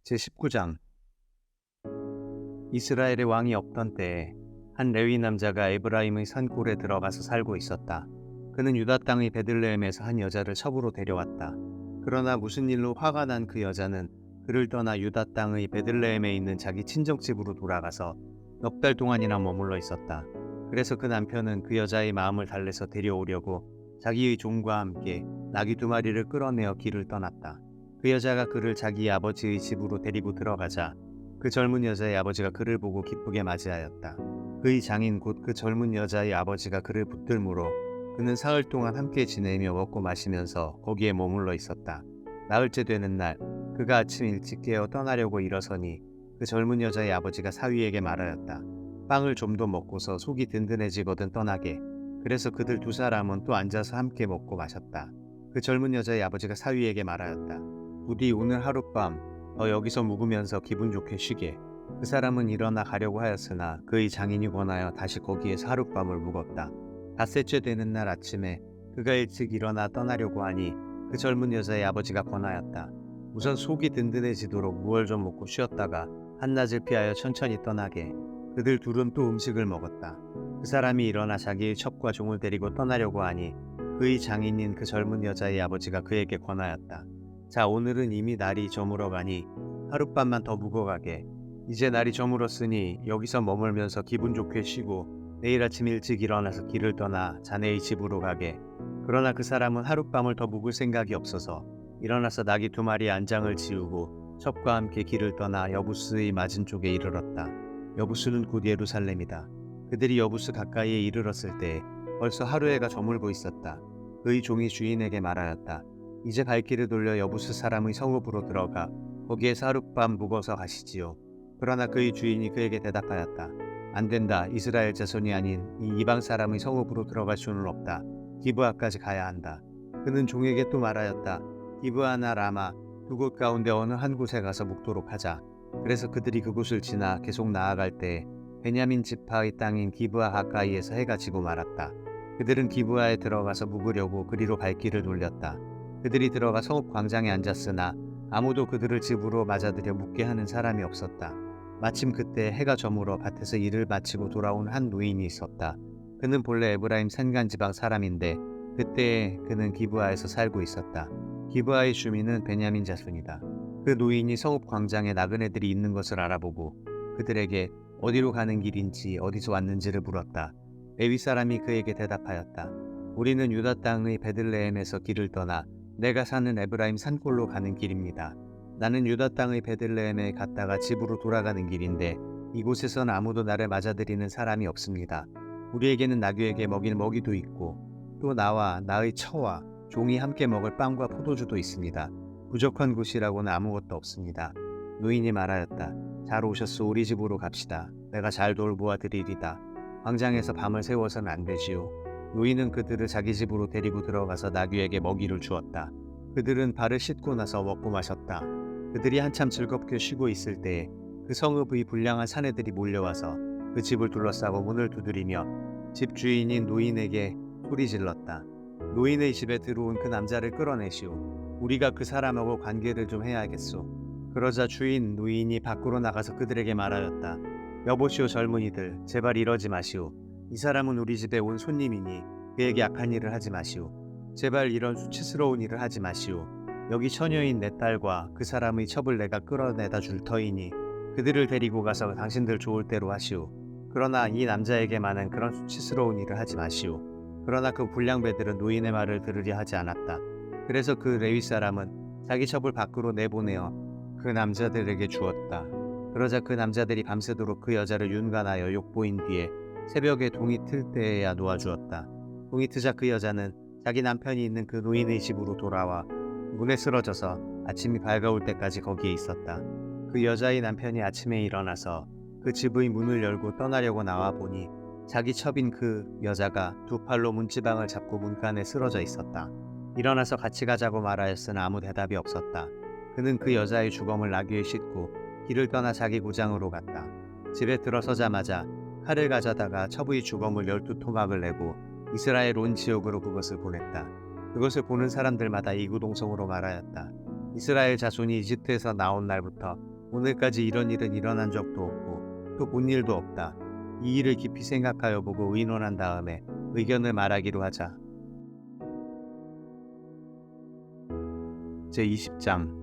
제19장. 이스라엘의 왕이 없던 때에 한 레위 남자가 에브라임의 산골에 들어가서 살고 있었다. 그는 유다 땅의 베들레헴에서 한 여자를 첩으로 데려왔다. 그러나 무슨 일로 화가 난 그 여자는 그를 떠나 유다 땅의 베들레헴에 있는 자기 친정집으로 돌아가서 넉 달 동안이나 머물러 있었다. 그래서 그 남편은 그 여자의 마음을 달래서 데려오려고 자기의 종과 함께 나귀 2마리를 끌어내어 길을 떠났다. 그 여자가 그를 자기 아버지의 집으로 데리고 들어가자 그 젊은 여자의 아버지가 그를 보고 기쁘게 맞이하였다. 그의 장인 곧 그 젊은 여자의 아버지가 그를 붙들므로 그는 사흘 동안 함께 지내며 먹고 마시면서 거기에 머물러 있었다. 나흘째 되는 날 그가 아침 일찍 깨어 떠나려고 일어서니 그 젊은 여자의 아버지가 사위에게 말하였다. 빵을 좀 더 먹고서 속이 든든해지거든 떠나게. 그래서 그들 2사람은 또 앉아서 함께 먹고 마셨다. 그 젊은 여자의 아버지가 사위에게 말하였다. 부디 오늘 하룻밤 너 여기서 묵으면서 기분 좋게 쉬게. 그 사람은 일어나 가려고 하였으나 그의 장인이 권하여 다시 거기에서 하룻밤을 묵었다. 닷새째 되는 날 아침에 그가 일찍 일어나 떠나려고 하니 그 젊은 여자의 아버지가 권하였다. 우선 속이 든든해지도록 무얼 좀 먹고 쉬었다가 한낮을 피하여 천천히 떠나게. 그들 둘은 또 음식을 먹었다. 그 사람이 일어나 자기의 첩과 종을 데리고 떠나려고 하니 그의 장인인 그 젊은 여자의 아버지가 그에게 권하였다. 자, 오늘은 이미 날이 저물어가니 하룻밤만 더 묵어가게. 이제 날이 저물었으니 여기서 머물면서 기분 좋게 쉬고 내일 아침 일찍 일어나서 길을 떠나 자네의 집으로 가게. 그러나 그 사람은 하룻밤을 더 묵을 생각이 없어서 일어나서 나귀 2마리 안장을 지우고 첩과 함께 길을 떠나 여부스의 맞은 쪽에 이르렀다. 여부스는 곧 예루살렘이다. 그들이 여부스 가까이에 이르렀을 때 벌써 하루해가 저물고 있었다. 그의 종이 주인에게 말하였다. 이제 발길을 돌려 여부스 사람의 성읍으로 들어가 거기에서 하룻밤 묵어서 가시지요. 그러나 그의 주인이 그에게 대답하였다. 안 된다. 이스라엘 자손이 아닌 이 이방 사람의 성읍으로 들어갈 수는 없다. 기브아까지 가야 한다. 그는 종에게 또 말하였다. 기브아나 라마 두 곳 가운데 어느 한 곳에 가서 묵도록 하자. 그래서 그들이 그곳을 지나 계속 나아갈 때 베냐민 지파의 땅인 기브아 가까이에서 해가 지고 말았다. 그들은 기브아에 들어가서 묵으려고 그리로 발길을 돌렸다. 그들이 들어가 성읍 광장에 앉았으나 아무도 그들을 집으로 맞아들여 묵게 하는 사람이 없었다. 마침 그때 해가 저물어 밭에서 일을 마치고 돌아온 한 노인이 있었다. 그는 본래 에브라임 산간지방 사람인데 그때에 그는 기브아에서 살고 있었다. 기브아의 주민은 베냐민 자손이다. 그 노인이 성읍 광장에 나그네들이 있는 것을 알아보고 그들에게 어디로 가는 길인지 어디서 왔는지를 물었다. 레위 사람이 그에게 대답하였다. 우리는 유다 땅의 베들레헴에서 길을 떠나 내가 사는 에브라임 산골로 가는 길입니다. 나는 유다 땅의 베들레헴에 갔다가 집으로 돌아가는 길인데 이곳에선 아무도 나를 맞아들이는 사람이 없습니다. 우리에게는 나귀에게 먹일 먹이도 있고 또 나와 나의 처와 종이 함께 먹을 빵과 포도주도 있습니다. 부족한 곳이라고는 아무것도 없습니다. 노인이 말하였다. 잘 오셨소. 우리 집으로 갑시다. 내가 잘 돌보아 드리리다. 광장에서 밤을 새워서는 안 되지요. 노인은 그들을 자기 집으로 데리고 들어가서 나귀에게 먹이를 주었다. 그들은 발을 씻고 나서 먹고 마셨다. 그들이 한참 즐겁게 쉬고 있을 때에 그 성읍의 불량한 사내들이 몰려와서 그 집을 둘러싸고 문을 두드리며 집 주인인 노인에게 소리질렀다. 노인의 집에 들어온 그 남자를 끌어내시오. 우리가 그 사람하고 관계를 좀 해야겠소. 그러자 주인 노인이 밖으로 나가서 그들에게 말하였다. 여보시오 젊은이들, 제발 이러지 마시오. 이 사람은 우리 집에 온 손님이니 그에게 악한 일을 하지 마시오. 제발 이런 수치스러운 일을 하지 마시오. 여기 처녀인 내 딸과 그 사람의 첩을 내가 끌어내다 줄 터이니 그들을 데리고 가서 당신들 좋을 대로 하시오. 그러나 이 남자에게만은 그런 수치스러운 일을 하지 마시오. 그러나 그 불량배들은 노인의 말을 들으려 하지 않았다. 그래서 그 레위 사람은 자기 첩을 밖으로 내보내어 그 남자들에게 주었다. 그러자 그 남자들이 밤새도록 그 여자를 윤관하여 욕보인 뒤에 새벽에 동이 틀 때에야 놓아주었다. 동이 트자 그 여자는 자기 남편이 있는 그 노인의 집으로 돌아와 문에 쓰러져서 아침이 밝아올 때까지 거기에 있었다. 그 여자의 남편이 아침에 일어나서 그 집의 문을 열고 떠나려고 나와 보니 자기 첩인 그 여자가 2팔로 문지방을 잡고 문간에 쓰러져 있었다. 일어나서 같이 가자고 말하였으나 아무 대답이 없었다. 그는 그 여자의 주검을 나귀에 싣고 길을 떠나 자기 고장으로 갔다. 집에 들어서자마자 칼을 가져다가 첩의 주검을 12토막을 내고 이스라엘 온 지역으로 그것을 보냈다. 그것을 보는 사람들마다 이구동성으로 말하였다. 이스라엘 자손이 이집트에서 나온 날부터 오늘까지 이런 일은 일어난 적도 없고 또 본 일도 없다. 이 일을 깊이 생각하여 보고 의논한 다음에 의견을 말하기로 하자. 제20장.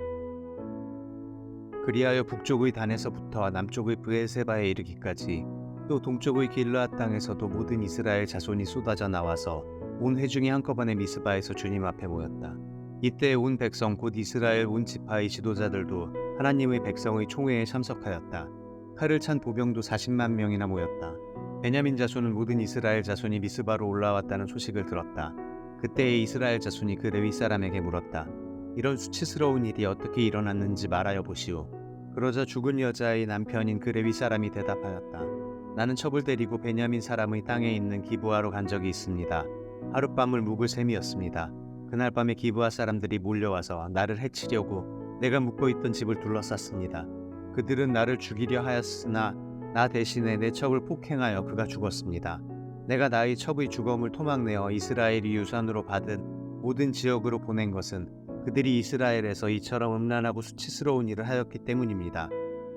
그리하여 북쪽의 단에서부터 남쪽의 브에세바에 이르기까지 또 동쪽의 길르앗 땅에서도 모든 이스라엘 자손이 쏟아져 나와서 온 회중이 한꺼번에 미스바에서 주님 앞에 모였다. 이때 온 백성 곧 이스라엘 온 지파의 지도자들도 하나님의 백성의 총회에 참석하였다. 칼을 찬 보병도 40만 명이나 모였다. 베냐민 자손은 모든 이스라엘 자손이 미스바로 올라왔다는 소식을 들었다. 그때의 이스라엘 자손이 그 레위 사람에게 물었다. 이런 수치스러운 일이 어떻게 일어났는지 말하여 보시오. 그러자 죽은 여자의 남편인 그 레위 사람이 대답하였다. 나는 첩을 데리고 베냐민 사람의 땅에 있는 기브아로 간 적이 있습니다. 하룻밤을 묵을 셈이었습니다. 그날 밤에 기브아 사람들이 몰려와서 나를 해치려고 내가 묵고 있던 집을 둘러쌌습니다. 그들은 나를 죽이려 하였으나 나 대신에 내 첩을 폭행하여 그가 죽었습니다. 내가 나의 첩의 죽음을 토막내어 이스라엘이 유산으로 받은 모든 지역으로 보낸 것은 그들이 이스라엘에서 이처럼 음란하고 수치스러운 일을 하였기 때문입니다.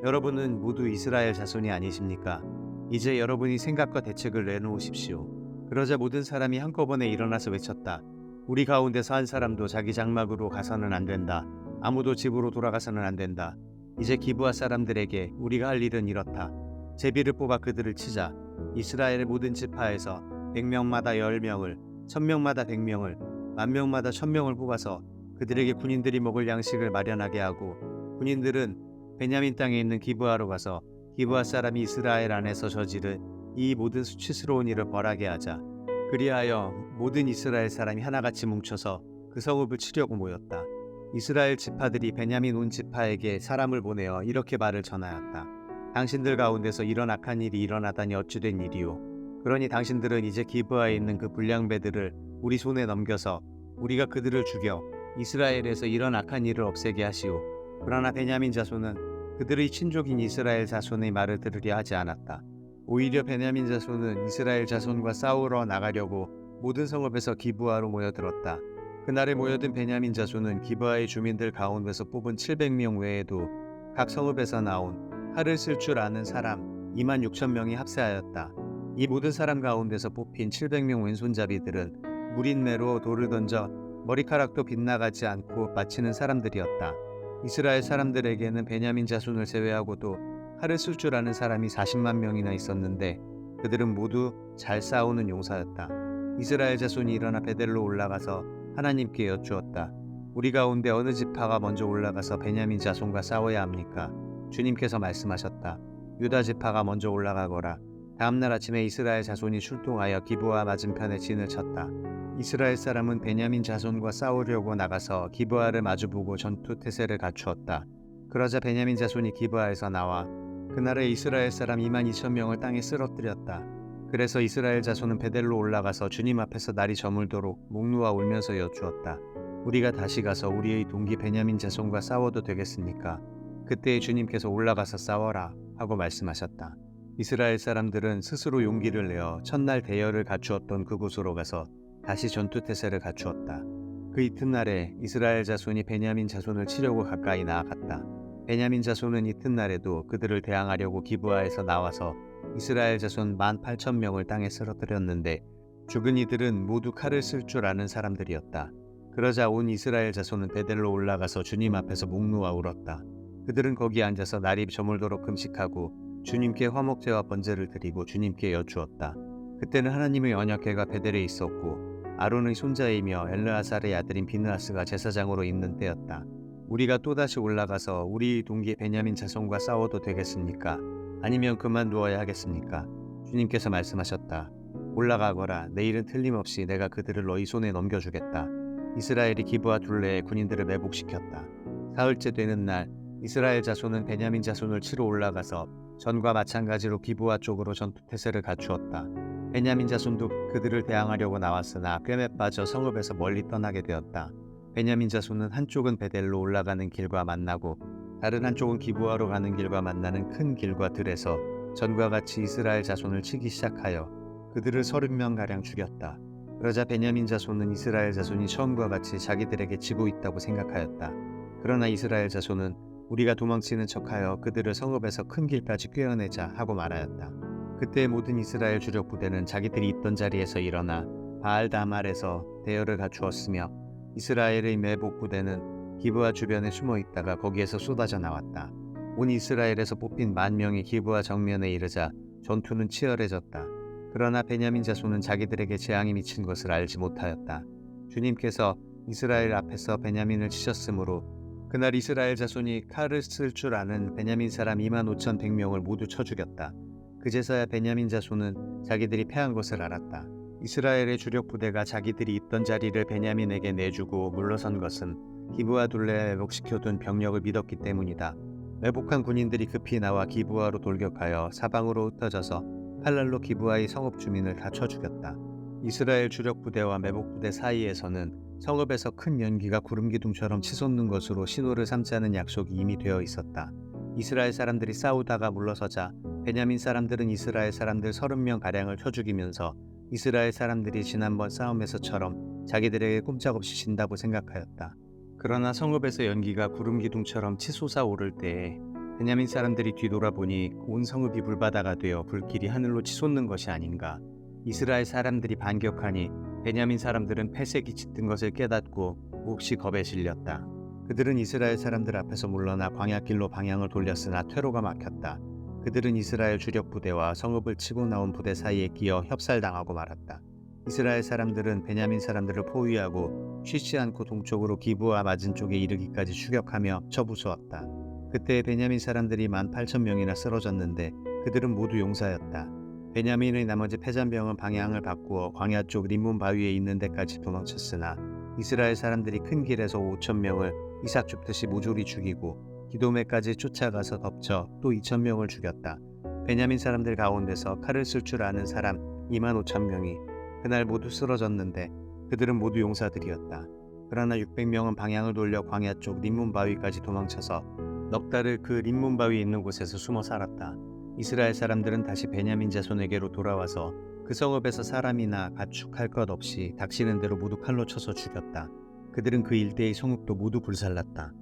여러분은 모두 이스라엘 자손이 아니십니까? 이제 여러분이 생각과 대책을 내놓으십시오. 그러자 모든 사람이 한꺼번에 일어나서 외쳤다. 우리 가운데서 한 사람도 자기 장막으로 가서는 안 된다. 아무도 집으로 돌아가서는 안 된다. 이제 기브아 사람들에게 우리가 할 일은 이렇다. 제비를 뽑아 그들을 치자. 이스라엘의 모든 지파에서 100명마다 10명을, 1000명마다 100명을, 10,000명마다 1000명을 뽑아서 그들에게 군인들이 먹을 양식을 마련하게 하고 군인들은 베냐민 땅에 있는 기브아로 가서 기브아 사람이 이스라엘 안에서 저지른 이 모든 수치스러운 일을 벌하게 하자. 그리하여 모든 이스라엘 사람이 하나같이 뭉쳐서 그 성읍을 치려고 모였다. 이스라엘 지파들이 베냐민 온 지파에게 사람을 보내어 이렇게 말을 전하였다. 당신들 가운데서 이런 악한 일이 일어나다니 어찌된 일이오. 그러니 당신들은 이제 기브아에 있는 그 불량배들을 우리 손에 넘겨서 우리가 그들을 죽여 이스라엘에서 이런 악한 일을 없애게 하시오. 그러나 베냐민 자손은 그들의 친족인 이스라엘 자손의 말을 들으려 하지 않았다. 오히려 베냐민 자손은 이스라엘 자손과 싸우러 나가려고 모든 성읍에서 기브아로 모여들었다. 그날에 모여든 베냐민 자손은 기브아의 주민들 가운데서 뽑은 700명 외에도 각 성읍에서 나온 칼을 쓸 줄 아는 사람 26,000명이 합세하였다. 이 모든 사람 가운데서 뽑힌 700명 왼손잡이들은 무린매로 돌을 던져 머리카락도 빗나가지 않고 바치는 사람들이었다. 이스라엘 사람들에게는 베냐민 자손을 제외하고도 칼을 쓸 줄 아는 사람이 40만 명이나 있었는데 그들은 모두 잘 싸우는 용사였다. 이스라엘 자손이 일어나 베델로 올라가서 하나님께 여쭈었다. 우리 가운데 어느 지파가 먼저 올라가서 베냐민 자손과 싸워야 합니까? 주님께서 말씀하셨다. 유다 지파가 먼저 올라가거라. 다음날 아침에 이스라엘 자손이 출동하여 기브아 맞은편에 진을 쳤다. 이스라엘 사람은 베냐민 자손과 싸우려고 나가서 기브아를 마주보고 전투 태세를 갖추었다. 그러자 베냐민 자손이 기브아에서 나와 그날에 이스라엘 사람 22,000명을 땅에 쓰러뜨렸다. 그래서 이스라엘 자손은 베델로 올라가서 주님 앞에서 날이 저물도록 목 놓아 울면서 여쭈었다. 우리가 다시 가서 우리의 동기 베냐민 자손과 싸워도 되겠습니까? 그때 주님께서 올라가서 싸워라 하고 말씀하셨다. 이스라엘 사람들은 스스로 용기를 내어 첫날 대열을 갖추었던 그곳으로 가서 다시 전투태세를 갖추었다. 그 이튿날에 이스라엘 자손이 베냐민 자손을 치려고 가까이 나아갔다. 베냐민 자손은 이튿날에도 그들을 대항하려고 기브아에서 나와서 이스라엘 자손 18,000명을 땅에 쓰러뜨렸는데 죽은 이들은 모두 칼을 쓸 줄 아는 사람들이었다. 그러자 온 이스라엘 자손은 베델로 올라가서 주님 앞에서 목 놓아 울었다. 그들은 거기 앉아서 날이 저물도록 금식하고 주님께 화목제와 번제를 드리고 주님께 여쭈었다. 그때는 하나님의 언약궤가 베델에 있었고 아론의 손자이며 엘르아살의 아들인 비느하스가 제사장으로 있는 때였다. 우리가 또다시 올라가서 우리 동기 베냐민 자손과 싸워도 되겠습니까? 아니면 그만두어야 하겠습니까? 주님께서 말씀하셨다. 올라가거라. 내일은 틀림없이 내가 그들을 너희 손에 넘겨주겠다. 이스라엘이 기브아 둘레에 군인들을 매복시켰다. 사흘째 되는 날 이스라엘 자손은 베냐민 자손을 치러 올라가서 전과 마찬가지로 기브아 쪽으로 전투태세를 갖추었다. 베냐민 자손도 그들을 대항하려고 나왔으나 꿰매 빠져 성읍에서 멀리 떠나게 되었다. 베냐민 자손은 한쪽은 베델로 올라가는 길과 만나고 다른 한쪽은 기브아로 가는 길과 만나는 큰 길과 들에서 전과 같이 이스라엘 자손을 치기 시작하여 그들을 30명가량 죽였다. 그러자 베냐민 자손은 이스라엘 자손이 처음과 같이 자기들에게 지고 있다고 생각하였다. 그러나 이스라엘 자손은 우리가 도망치는 척하여 그들을 성읍에서 큰 길까지 꿰어내자 하고 말하였다. 그때 모든 이스라엘 주력 부대는 자기들이 있던 자리에서 일어나 바알 다말에서 대열을 갖추었으며 이스라엘의 매복 부대는 기브아 주변에 숨어 있다가 거기에서 쏟아져 나왔다. 온 이스라엘에서 뽑힌 10,000명이 기브아 정면에 이르자 전투는 치열해졌다. 그러나 베냐민 자손은 자기들에게 재앙이 미친 것을 알지 못하였다. 주님께서 이스라엘 앞에서 베냐민을 치셨으므로 그날 이스라엘 자손이 칼을 쓸 줄 아는 베냐민 사람 25,100명을 모두 쳐 죽였다. 그제서야 베냐민 자손은 자기들이 패한 것을 알았다. 이스라엘의 주력 부대가 자기들이 있던 자리를 베냐민에게 내주고 물러선 것은 기브아 둘레에 매복시켜둔 병력을 믿었기 때문이다. 매복한 군인들이 급히 나와 기브아로 돌격하여 사방으로 흩어져서 칼날로 기브아의 성읍 주민을 다 쳐 죽였다. 이스라엘 주력 부대와 매복 부대 사이에서는 성읍에서 큰 연기가 구름 기둥처럼 치솟는 것으로 신호를 삼자는 약속이 이미 되어 있었다. 이스라엘 사람들이 싸우다가 물러서자 베냐민 사람들은 이스라엘 사람들 30명 가량을 쳐 죽이면서 이스라엘 사람들이 지난번 싸움에서처럼 자기들에게 꼼짝없이 진다고 생각하였다. 그러나 성읍에서 연기가 구름 기둥처럼 치솟아 오를 때에 베냐민 사람들이 뒤돌아보니 온 성읍이 불바다가 되어 불길이 하늘로 치솟는 것이 아닌가. 이스라엘 사람들이 반격하니 베냐민 사람들은 패색이 짙은 것을 깨닫고 몹시 겁에 질렸다. 그들은 이스라엘 사람들 앞에서 물러나 광야길로 방향을 돌렸으나 퇴로가 막혔다. 그들은 이스라엘 주력 부대와 성읍을 치고 나온 부대 사이에 끼어 협살당하고 말았다. 이스라엘 사람들은 베냐민 사람들을 포위하고 쉬지 않고 동쪽으로 기브아 맞은 쪽에 이르기까지 추격하며 쳐부수었다. 그때 베냐민 사람들이 18,000명이나 쓰러졌는데 그들은 모두 용사였다. 베냐민의 나머지 패잔병은 방향을 바꾸어 광야 쪽 림몬 바위에 있는 데까지 도망쳤으나 이스라엘 사람들이 큰 길에서 5,000명을 이삭 줍듯이 모조리 죽이고 기도메까지 쫓아가서 덮쳐 또 2,000명을 죽였다. 베냐민 사람들 가운데서 칼을 쓸 줄 아는 사람 25,000명이 그날 모두 쓰러졌는데 그들은 모두 용사들이었다. 그러나 600명은 방향을 돌려 광야 쪽 림몬 바위까지 도망쳐서 넉 달을 그 림몬 바위 있는 곳에서 숨어 살았다. 이스라엘 사람들은 다시 베냐민 자손에게로 돌아와서 그 성읍에서 사람이나 가축할 것 없이 닥치는 대로 모두 칼로 쳐서 죽였다. 그들은 그 일대의 성읍도 모두 불살랐다.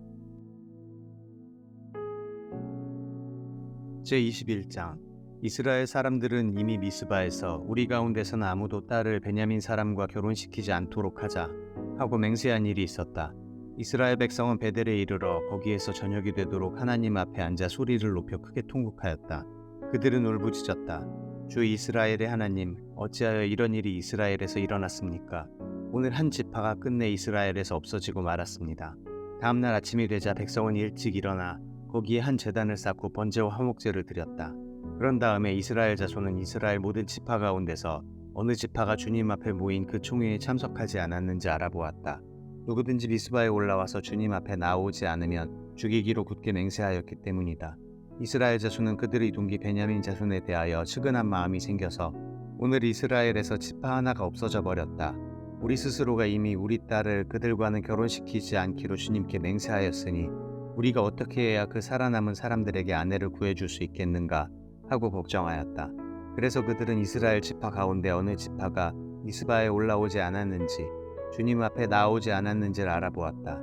제21장 이스라엘 사람들은 이미 미스바에서 우리 가운데서는 아무도 딸을 베냐민 사람과 결혼시키지 않도록 하자 하고 맹세한 일이 있었다. 이스라엘 백성은 베델에 이르러 거기에서 저녁이 되도록 하나님 앞에 앉아 소리를 높여 크게 통곡하였다. 그들은 울부짖었다. 주 이스라엘의 하나님, 어찌하여 이런 일이 이스라엘에서 일어났습니까? 오늘 한 지파가 끝내 이스라엘에서 없어지고 말았습니다. 다음날 아침이 되자 백성은 일찍 일어나 거기에 한 제단을 쌓고 번제와 화목제를 드렸다. 그런 다음에 이스라엘 자손은 이스라엘 모든 지파 가운데서 어느 지파가 주님 앞에 모인 그 총회에 참석하지 않았는지 알아보았다. 누구든지 미스바에 올라와서 주님 앞에 나오지 않으면 죽이기로 굳게 맹세하였기 때문이다. 이스라엘 자손은 그들의 동기 베냐민 자손에 대하여 측은한 마음이 생겨서 오늘 이스라엘에서 지파 하나가 없어져 버렸다. 우리 스스로가 이미 우리 딸을 그들과는 결혼시키지 않기로 주님께 맹세하였으니 우리가 어떻게 해야 그 살아남은 사람들에게 아내를 구해줄 수 있겠는가 하고 걱정하였다. 그래서 그들은 이스라엘 지파 가운데 어느 지파가 미스바에 올라오지 않았는지 주님 앞에 나오지 않았는지를 알아보았다.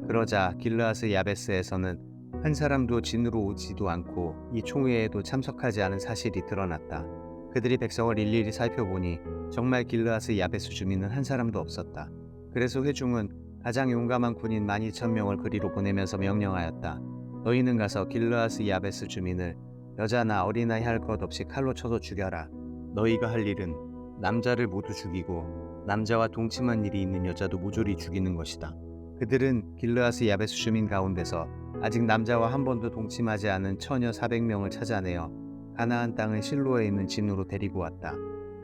그러자 길르앗의 야베스에서는 한 사람도 진으로 오지도 않고 이 총회에도 참석하지 않은 사실이 드러났다. 그들이 백성을 일일이 살펴보니 정말 길르앗의 야베스 주민은 한 사람도 없었다. 그래서 회중은 가장 용감한 군인 12,000명을 그리로 보내면서 명령하였다. 너희는 가서 길르앗의 야베스 주민을 여자나 어린아이 할 것 없이 칼로 쳐서 죽여라. 너희가 할 일은 남자를 모두 죽이고 남자와 동침한 일이 있는 여자도 모조리 죽이는 것이다. 그들은 길르앗의 야베스 주민 가운데서 아직 남자와 한 번도 동침하지 않은 처녀 400명을 찾아내어 가나안 땅의 실로에 있는 진으로 데리고 왔다.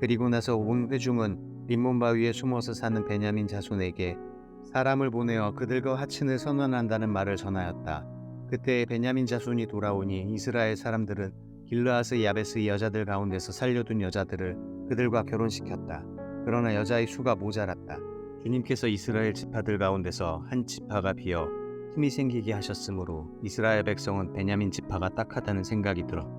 그리고 나서 온 회중은 림몬 바위에 숨어서 사는 베냐민 자손에게 사람을 보내어 그들과 화친을 선언한다는 말을 전하였다. 그때 베냐민 자손이 돌아오니 이스라엘 사람들은 길르앗의 야베스의 여자들 가운데서 살려둔 여자들을 그들과 결혼시켰다. 그러나 여자의 수가 모자랐다. 주님께서 이스라엘 지파들 가운데서 한 지파가 비어 힘이 생기게 하셨으므로 이스라엘 백성은 베냐민 지파가 딱하다는 생각이 들었다.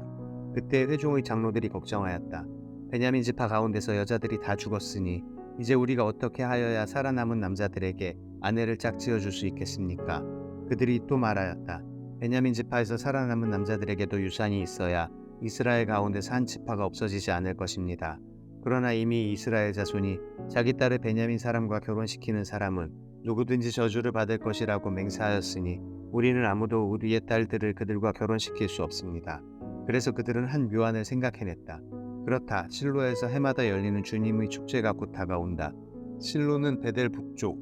그때 회중의 장로들이 걱정하였다. 베냐민 지파 가운데서 여자들이 다 죽었으니 이제 우리가 어떻게 하여야 살아남은 남자들에게 아내를 짝지어 줄 수 있겠습니까? 그들이 또 말하였다. 베냐민 지파에서 살아남은 남자들에게도 유산이 있어야 이스라엘 가운데서 한 지파가 없어지지 않을 것입니다. 그러나 이미 이스라엘 자손이 자기 딸을 베냐민 사람과 결혼시키는 사람은 누구든지 저주를 받을 것이라고 맹세하였으니 우리는 아무도 우리의 딸들을 그들과 결혼시킬 수 없습니다. 그래서 그들은 한 묘안을 생각해냈다. 그렇다. 실로에서 해마다 열리는 주님의 축제가 곧 다가온다. 실로는 베델 북쪽,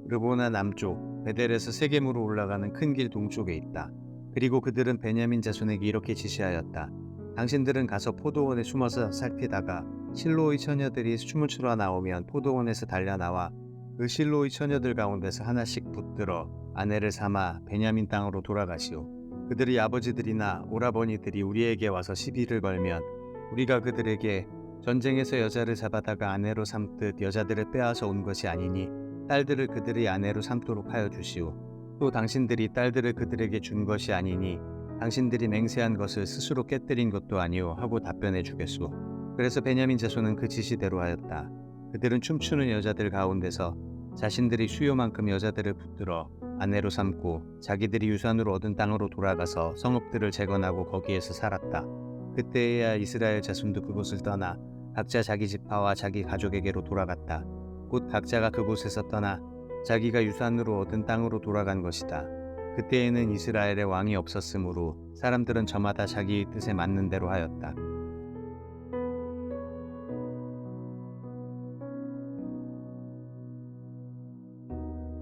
르보나 남쪽, 베델에서 세겜으로 올라가는 큰 길 동쪽에 있다. 그리고 그들은 베냐민 자손에게 이렇게 지시하였다. 당신들은 가서 포도원에 숨어서 살피다가 실로의 처녀들이 춤을 추러 나오면 포도원에서 달려나와 그 실로의 처녀들 가운데서 하나씩 붙들어 아내를 삼아 베냐민 땅으로 돌아가시오. 그들의 아버지들이나 오라버니들이 우리에게 와서 시비를 걸면 우리가 그들에게 전쟁에서 여자를 잡아다가 아내로 삼듯 여자들을 빼앗아 온 것이 아니니 딸들을 그들의 아내로 삼도록 하여 주시오. 또 당신들이 딸들을 그들에게 준 것이 아니니 당신들이 맹세한 것을 스스로 깨뜨린 것도 아니오 하고 답변해 주겠소. 그래서 베냐민 자손은 그 지시대로 하였다. 그들은 춤추는 여자들 가운데서 자신들이 수요만큼 여자들을 붙들어 아내로 삼고 자기들이 유산으로 얻은 땅으로 돌아가서 성읍들을 재건하고 거기에서 살았다. 그때에야 이스라엘 자손도 그곳을 떠나 각자 자기 지파와 자기 가족에게로 돌아갔다. 곧 각자가 그곳에서 떠나 자기가 유산으로 얻은 땅으로 돌아간 것이다. 그때에는 이스라엘에 왕이 없었으므로 사람들은 저마다 자기의 뜻에 맞는 대로 하였다.